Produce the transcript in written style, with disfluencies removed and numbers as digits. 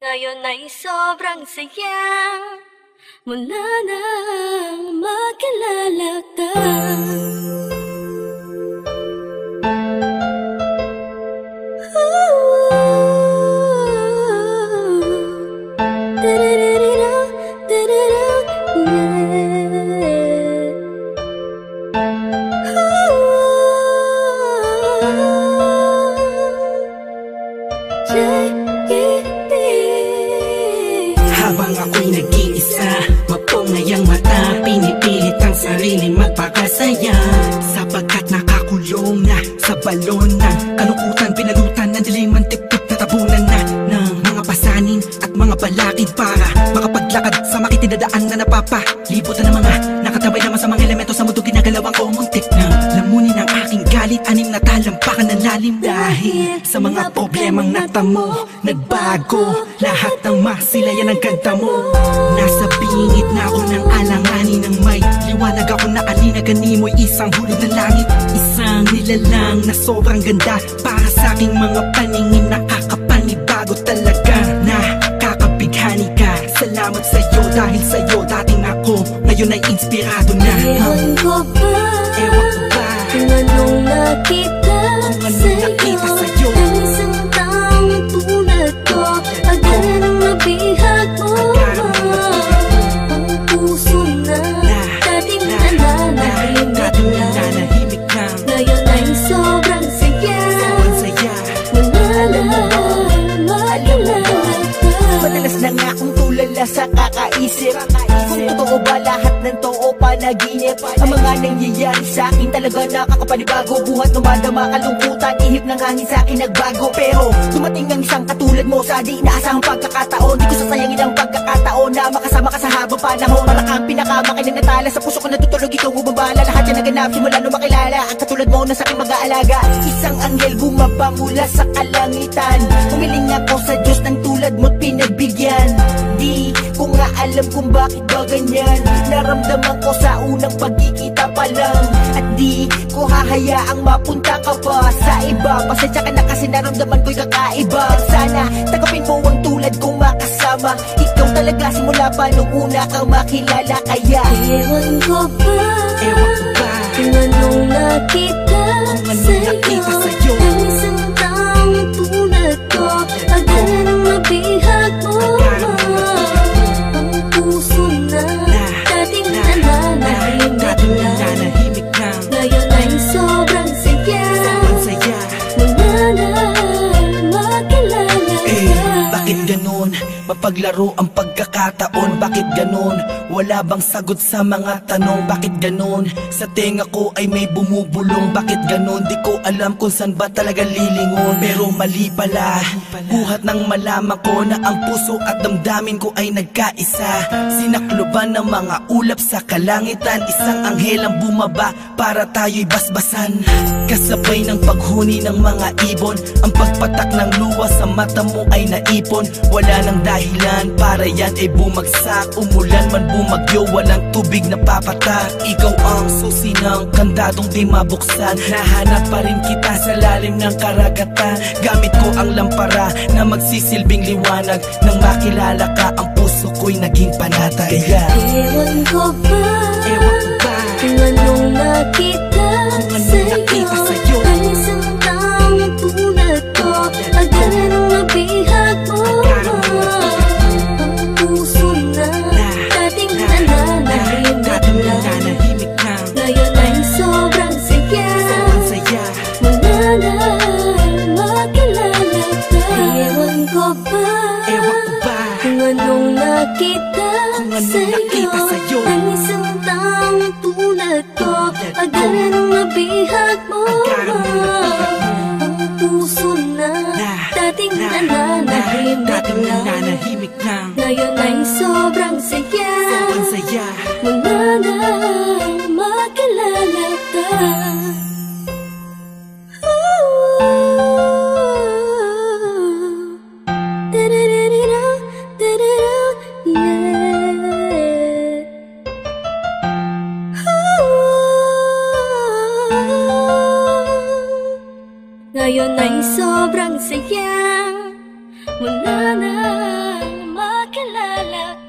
Ngayon ay sobrang saya mula nang makilala ka. Habang ako'y nag-iisa, mapungay ang mata, pinipilit ang sarili magpakasaya. Sapagkat nakakulong na sa balon ng kalungkutan, pinalutan ng dilim ang tip-tip na tabunan na ng mga pasanin at mga balakid para makapaglakad sa makitidadaan na napapalibutan ng mga nakatabay naman sa mga elemento sa mundo. Ginagalawang ko muntik na lamunin ang aking galit, anim na talampakan ng lalim. Dahil sa mga problemang natamo, nagbago lahat ng masilayan ng ganda mo. Nasa bingit na ako ng alanganin ng may liwanag ako na alinagan mo'y isang hulog ng langit. Isang nilalang na sobrang ganda para sa aking mga paningin, nakakapanibago talaga. Nakakabighani ka, salamat sa'yo, dahil sa'yo dating ako ngayon ay inspirado na. Ewan ko ba, ewan ko ba kung anong nakita sa'yo, ang isang taong tulad ko, agad ang nabihag mo. Ang puso na dating nananahimik lang, ngayon ay sobrang saya mula nang makilala ka. Madalas na nga akong tulala sa kakaisip kung totoo ba lahat ng to o panaginip. Ang mga nangyayari sa akin talaga nakakapanibago. Buhat numadama kalungkutan, ihip ng hangin sa akin nagbago. Pero dumating ang isang katulad mo sa di inaasahang pagkakataon. Di ko sasayangin ang pagkakataon na makasama ka sa habang panahon. Para kang pinakamakin na natala sa puso ko natutulog, ikaw bumabala. Lahat yan naganap simula nung makilala at katulad mo na sa aking mag-aalaga. Isang anghel bumaba mula sa kalangitan, humiling ako sa Diyos ng tulad mo't pinagbigyan. Di ko nga alam kung bakit ba ganyan, naramdaman ko sa unang pagkikita pa lang. At di ko hahayaang mapunta ka pa sa iba. Pasensya ka na kasi naramdaman ko'y kakaiba. Sana tagapin mo ang tulad kong makasama. Ikaw talaga simula pa nung una kang makilala. Kaya ewan ko ba, kung anong nakita sa'yo, ang isang taong tulad ko, agad ang mabihag mo. Ang puso na dating nananahimik lang, ngayon ay sobrang saya mula nang makilala ka. Bakit ganun? Mapaglaro ang pagkakataon. Bakit ganun? Wala bang sagot sa mga tanong? Bakit ganun? Sa tenga ko ay may bumubulong. Bakit ganun? Di ko alam kung saan ba talaga lilingon. Pero mali pala, buhat ng malaman ko na ang puso at damdamin ko ay nagkaisa. Sinakloban ng mga ulap sa kalangitan, isang anghel ang bumaba para tayo'y basbasan. Kasabay ng paghuni ng mga ibon, ang pagpatak ng luwa sa mata mo ay naipon. Wala nang dahilan para yan ay bumagsak. Umulan man bumagyo, walang tubig na papatak. Ikaw ang susi ng kandadong di mabuksan. Nahanap pa rin kita sa lalim ng karagatan. Gamit ko ang lampara na magsisilbing liwanag. Nang makilala ka, ang puso ko'y naging panatag. Kaya ewan ko ba, kung anong nakita sa'yo, ang isang taong tulad ko, agad ang mabihag mo. Ang puso na dating nananahimik lang, ngayon ay sobrang saya mula nang makilala ka. Ewan ko ba, kung anong nakita sa'yo, ang isang taong tulad ko, agad ang mabihag mo. Ang puso na dating nananahimik lang, ngayon ay sobrang saya mula nang makilala ka. Ngayon ay sobrang saya mula na makalala